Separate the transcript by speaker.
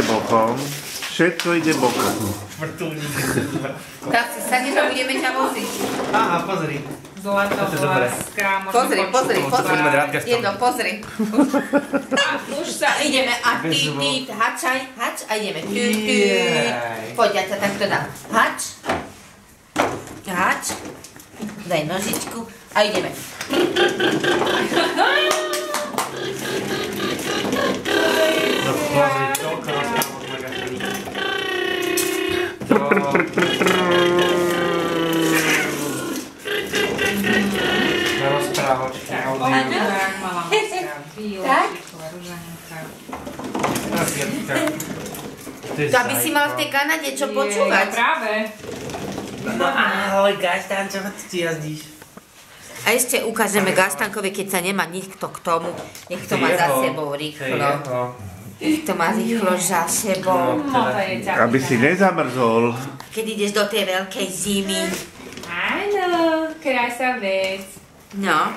Speaker 1: Bokom. Všetko ide bokom.
Speaker 2: Tak si sadneš a budeme ťa voziť.
Speaker 3: Aha, pozri.
Speaker 4: Zlatohláska,
Speaker 2: Pozri. Jedno, pozri.
Speaker 4: Už sa
Speaker 2: Ideme a ty, hačaj, hač a ideme. Poď, ja ťa takto dám. Hač. Hač. Daj nožičku a ideme.
Speaker 3: No pozri, toľko rozprávaš megatrý. Rozprávačky,
Speaker 4: tak, malá maska, bielčíková, ružaninka.
Speaker 2: To aby si mal v tej Kanade čo počúvať.
Speaker 4: Práve.
Speaker 3: No ahoj, Gaštan, čo ty jazdíš?
Speaker 2: A ešte ukážeme Gaštankovi, keď sa nemá nikto k tomu. Nech to má za sebou rýchlo. Nech to má rýchlo za sebou.
Speaker 4: No, to je ťa.
Speaker 1: Aby si nezamrzol.
Speaker 2: Keď ideš do tej veľkej zimy.
Speaker 4: Áno, krásna vec.
Speaker 2: No.